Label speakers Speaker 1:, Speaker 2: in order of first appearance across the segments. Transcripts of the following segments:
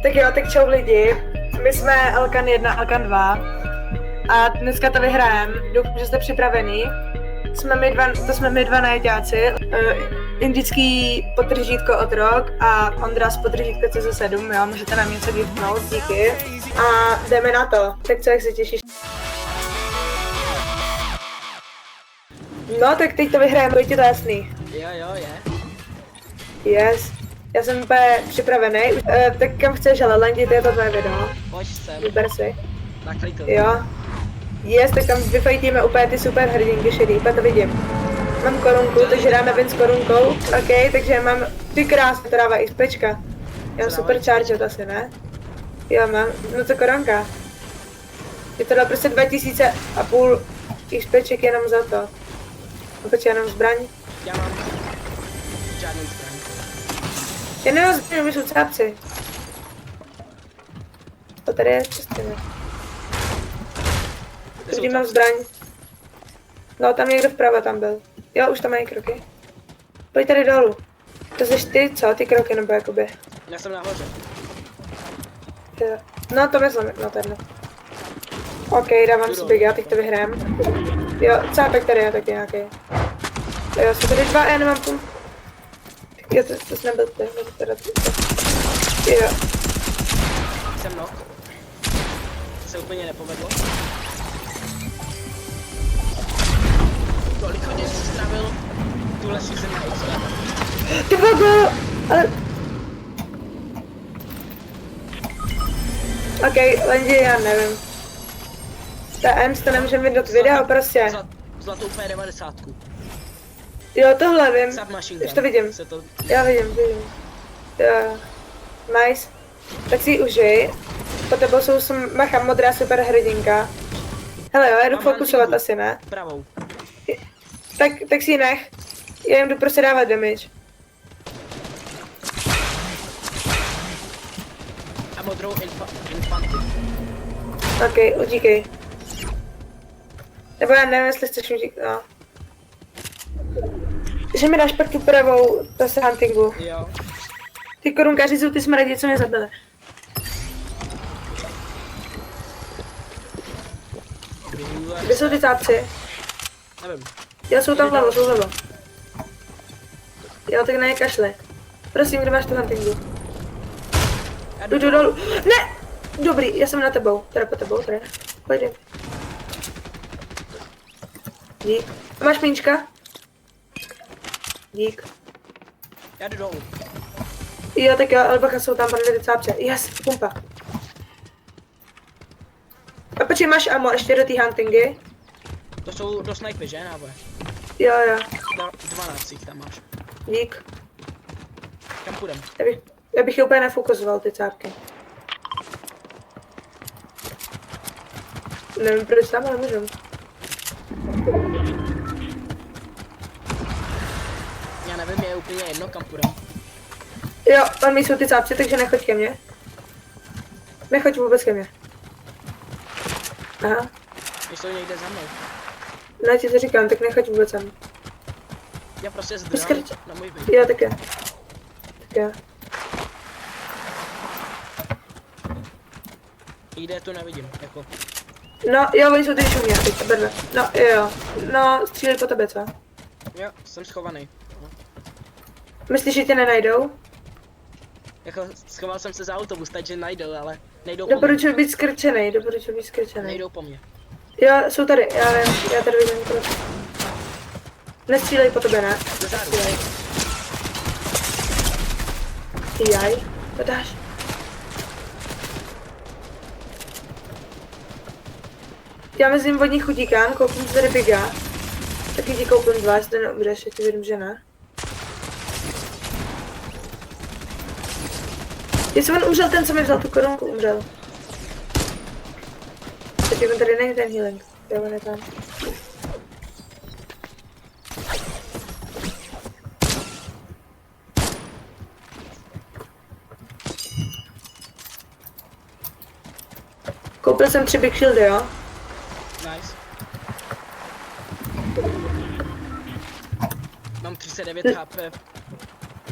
Speaker 1: Tak jo, tak čau lidi. My jsme Alkan 1, Alkan 2 a dneska to vyhrajeme. Doufám, že jste připravený. To jsme my dva najeťáci. Indický podržítko otrok a Ondra z podržítko CZ7, jo, můžete nám něco giftnout, díky. A jdeme na to. Tak co, jak se těšíš? No, tak teď to vyhrajeme, je ti to jasný.
Speaker 2: Jo, je.
Speaker 1: Yes. Já jsem úplně připravený. Tak kam chceš, ale Lendi, to je to tvoje video.
Speaker 2: Pojď sem.
Speaker 1: Vyber si.
Speaker 2: Naklikl.
Speaker 1: Jo. Yes, tak tam vyfajtíme úplně ty super hrdinky šedý, úplně to vidím. Mám korunku, takže dáme win s korunkou. OK, takže mám, ty krásně, to dává XPčka. Já mám super charge asi, ne? Jo, mám, no to korunka. Je to dal prostě 2500 XPček jenom za to. No počkej, jenom zbraň.
Speaker 2: Já mám žádnou zbraň.
Speaker 1: Já nemám zbraň, my jsou cápci. To tady je čistě, ne? Tady mám zbraň. No, tam někdo vpravo tam byl. Jo, už tam mají kroky. Pojď tady dolů. To jsi ty, co? Ty kroky, nebo jakoby?
Speaker 2: Já jsem nahoře.
Speaker 1: Jo. No, to myslím, no to jedno. OK, dávám si big, teď to vyhrám. Jo, cápek tady je taky nějaký. Jo, jsou tady dva, já nemám půl. Jo, to jsi nebyl ty, teda ty. Jo.
Speaker 2: Jsem knock. Se úplně nepovedlo. Kolik hodin jsi strávil tuhle season na Xboxu?
Speaker 1: Ty bogo! Ale... OK, Lendi, já nevím. Ta Ems, to nemůžeme vydat video, prostě.
Speaker 2: Zlatou P90.
Speaker 1: Jo, tohle vím.
Speaker 2: Submachine gun.
Speaker 1: Už to vidím.
Speaker 2: To...
Speaker 1: Já vidím. Jo. Nice. Tak si ji užij. Po tebou jsou macha modrá super hrdinka. Hele jo, já jdu fokusovat asi, ne?
Speaker 2: Pravou.
Speaker 1: Tak si ji nech. Já jim jdu prostě dávat damage.
Speaker 2: A modrou infantu.
Speaker 1: OK, utíkej. Nebo já nevím, jestli chceš utíkat, no. Že mi dáš pak tu pravou, to se huntingu.
Speaker 2: Jo.
Speaker 1: Ty korunkáři jsou ty smradi, co mě zabili. Kde jsou ty cápci?
Speaker 2: Nevím.
Speaker 1: Jo, jsou tam vlevo, jsou vlevo. Jo, tak na ně kašli. Prosím, kde máš tu huntingu? Jdu dolů. Ne! Dobrý, já jsem na tebou. Teda po tebou, teda. Pojď. Dík. A máš míčka? Dík.
Speaker 2: Já jdu dolů.
Speaker 1: Jo, tak jo, ale bacha, jsou tam ty cápce. Yes, pumpa. A počkej, máš ammo ještě do té huntingy?
Speaker 2: To jsou do snipy, že, náboje?
Speaker 1: Jo.
Speaker 2: 12 jich tam máš.
Speaker 1: Dík.
Speaker 2: Kam půjdem?
Speaker 1: Já bych je úplně nefokusoval, ty cápky. Nevím proč tam, ale můžem.
Speaker 2: Já nevím, je úplně jedno, kam půjdem.
Speaker 1: Jo, tam jsou ty cápci, takže nechoď ke mně. Nechoď vůbec ke mně. Aha.
Speaker 2: Jsou někde za mnou.
Speaker 1: Ne, ti to říkám, tak nechoď vůbec sem.
Speaker 2: Já prostě zdrám na můj video.
Speaker 1: Jo, tak jo.
Speaker 2: Jde, tu nevidím, jako.
Speaker 1: No, jo, oni jsou ty šumě, teď berle. No, jo. No, střílej po tebe, co?
Speaker 2: Jo, jsem schovaný.
Speaker 1: Myslíš, že tě nenajdou?
Speaker 2: Jako, schoval jsem se za autobus, takže najdou, ale nejdou po mě.
Speaker 1: Doporučuji být skrčenej,
Speaker 2: Nejdou po mě.
Speaker 1: Jo, jsou tady, já vím, já tady vidím to. Nestřílej po tebe, ne?
Speaker 2: Dozadu.
Speaker 1: Jaj, to dáš. Já mezi ním vodní chutíkám, koupím tady biga. Taky ti koupím dva, jestli neumřeš, já ti vidím, že ne. Jestli on umřel ten, co mi vzal tu korunku, umřel. Teď on tady není ten healing, jo, on je tam. Koupil jsem 3 big shieldy, jo?
Speaker 2: Nice. Mám 39 HP.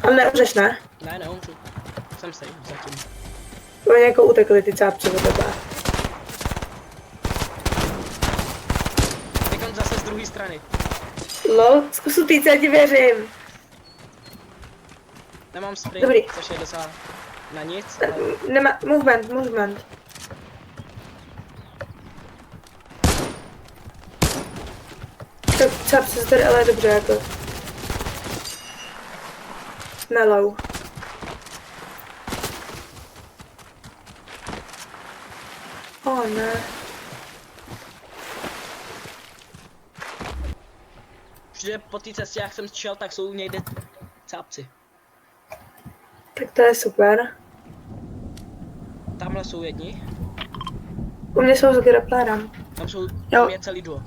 Speaker 1: Ale neumřeš, ne?
Speaker 2: Ne, neumřu. Jsem safe zatím.
Speaker 1: Oni jako utekli ty cápci od tebe.
Speaker 2: Tak on zase z druhé strany.
Speaker 1: Lol, zkusu týce, já ti věřím.
Speaker 2: Nemám sprint,
Speaker 1: Dobrý.
Speaker 2: což je docela na nic, ale
Speaker 1: Nemá, movement. Tak cápci se tady ale dobře jako. Melou. Ne.
Speaker 2: všude po té cestě, jak jsem šel, tak jsou někde cápci.
Speaker 1: Tak to je super.
Speaker 2: Tamhle jsou jedni,
Speaker 1: U mě jsou s grapplerem.
Speaker 2: tam jsou,
Speaker 1: Jo.
Speaker 2: tam je celý duo.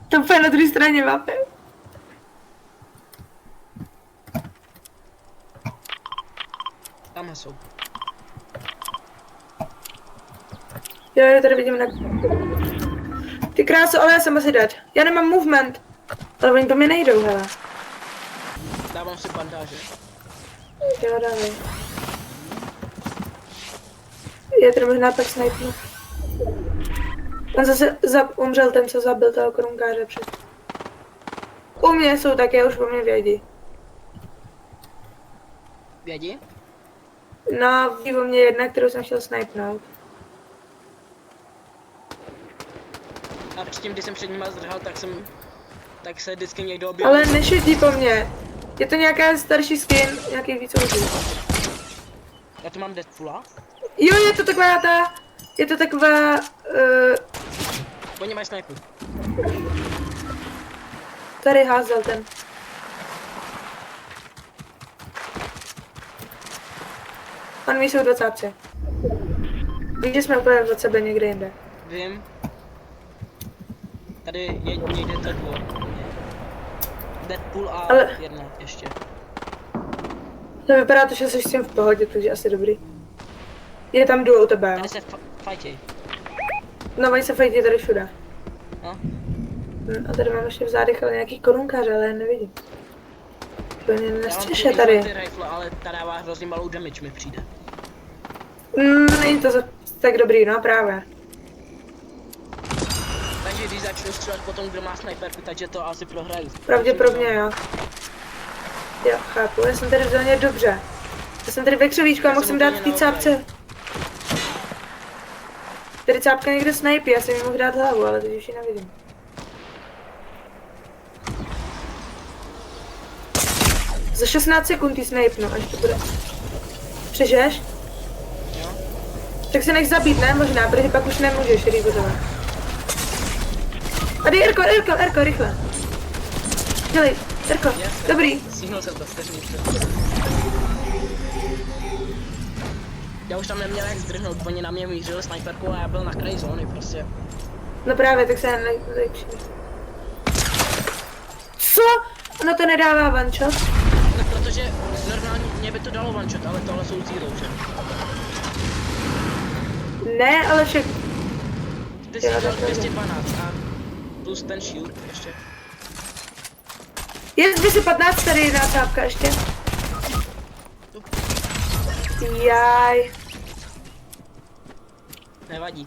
Speaker 1: To úplně na druhé straně mapy.
Speaker 2: Tamhle jsou.
Speaker 1: Jo, já tady vidím na... Ty kráso, ale já jsem asi dead. Já nemám movement. Ale oni po mě nejdou, hele.
Speaker 2: Dávám si bandáže.
Speaker 1: Jo, dávej. Já tady možná tak snipnu. On zase umřel ten, co zabil toho korunkáře před. U mě jsou také, už po mě vědí.
Speaker 2: Vědí?
Speaker 1: No, ví o mě jedna, kterou jsem chtěl snipnout.
Speaker 2: A předtím, když jsem před nima zdrhal, tak se vždycky někdo objevil.
Speaker 1: Ale nešetí po mně. Je to nějaká starší skin, nějaký víc uží.
Speaker 2: Já tu mám Deadpoola.
Speaker 1: Jo, je to taková ta... Je to taková...
Speaker 2: Oni mají sniper.
Speaker 1: Tady házel ten. On ví, jsou 20. Víš, že jsme úplně od sebe někde jinde.
Speaker 2: Vím. Tady je někde to duo. Deadpool a
Speaker 1: Ale-
Speaker 2: jedna ještě.
Speaker 1: To vypadá to, že jsi s tím v pohodě, takže asi dobrý. Je tam duo u tebe, jo?
Speaker 2: Tady se fajtěj.
Speaker 1: No, oni se fajtí tady všude.
Speaker 2: No.
Speaker 1: A tady mám ještě v zádech ale nějaký korunkář, ale já nevidím. Úplně na
Speaker 2: Já mám
Speaker 1: střeše
Speaker 2: tu
Speaker 1: tady.
Speaker 2: infanty rifle, ale ta dává hrozně malou damage, mi přijde.
Speaker 1: Není to tak dobrý, no právě.
Speaker 2: Takže když začnu střílet po tom, kdo má sniperku, takže to asi prohraju.
Speaker 1: Pravděpodobně jo. Jo, chápu, já jsem tady v zóně dobře. Já jsem tady ve křovíčku a
Speaker 2: Já
Speaker 1: mohl
Speaker 2: jsem
Speaker 1: jsem dát
Speaker 2: úplně
Speaker 1: v té
Speaker 2: na
Speaker 1: cápce. Tady cápka někde snipí, já jsem jí mohl dát hlavu, ale teď už ji nevidím. Za 16 sekund jí snipnu, až to bude. Přežeš?
Speaker 2: Jo?
Speaker 1: Tak se nech zabít, ne? Možná, protože pak už nemůžeš rýbotovat. A dej Erko, rychle. Dělej, Erko,
Speaker 2: Yes.
Speaker 1: dobrý.
Speaker 2: Stihnul jsem to, vteřiničku. Já už tam neměl jak zdrhnout, oni na mě mířili sniperkou a já byl na kraji zóny prostě.
Speaker 1: No právě, tak se nejlepší. Co? Ono to nedává one shot?
Speaker 2: No protože normálně mě by to dalo one shot, ale tohle jsou zero, že?
Speaker 1: Ne, ale však...
Speaker 2: Ty jsi
Speaker 1: Jo,
Speaker 2: dal
Speaker 1: takhle.
Speaker 2: 212 a plus ten shield ještě.
Speaker 1: Je 215 tady jedna cápka ještě. Jaj.
Speaker 2: Nevadí.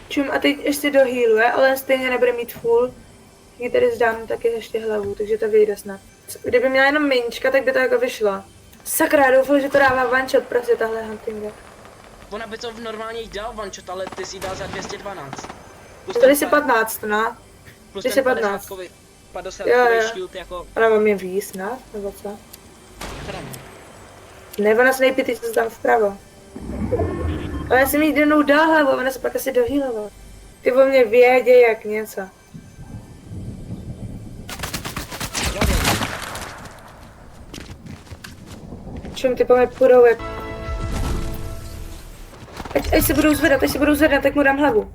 Speaker 1: Čum, a teď ještě dohealuje, ale stejně nebude mít full. Když tady zdám taky ještě hlavu, takže to vyjde snad. Kdyby měla jenom minčka, tak by to jako vyšlo. Sakra, doufám, že to dává one shot, prostě tahle huntinga.
Speaker 2: Ona by to normálně jí dal one shot, ale ty si jí dal za 212. Plus
Speaker 1: Tady si 15, no.
Speaker 2: plus
Speaker 1: ty si
Speaker 2: ten
Speaker 1: 50.
Speaker 2: 50
Speaker 1: Jo, jo.
Speaker 2: shield jako...
Speaker 1: Ale mám je víc, ne? Nebo co?
Speaker 2: Teda ne.
Speaker 1: Ne, ona snipí, ty co tam vpravo. Ale já jsem jí jednou dal hlavu, ona se pak asi dohealovala. Ty o mě vědě jak něco.
Speaker 2: Jo, jo.
Speaker 1: Čím ty po mě půjdou jak... Ať se budou zvedat, tak mu dám hlavu.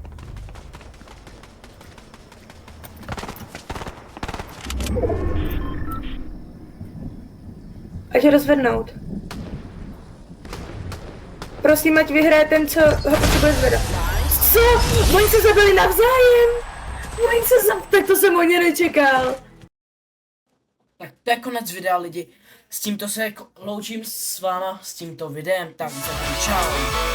Speaker 1: Ať ho rozvednout. Prosím, ať vyhraje ten, co ho potřebuje zvedat. Co? Oni se zabili navzájem? Tak to jsem o ně nečekal.
Speaker 2: Tak to je konec videa, lidi.
Speaker 3: s tímto se loučím s váma s tímto videem, tak zatím čau.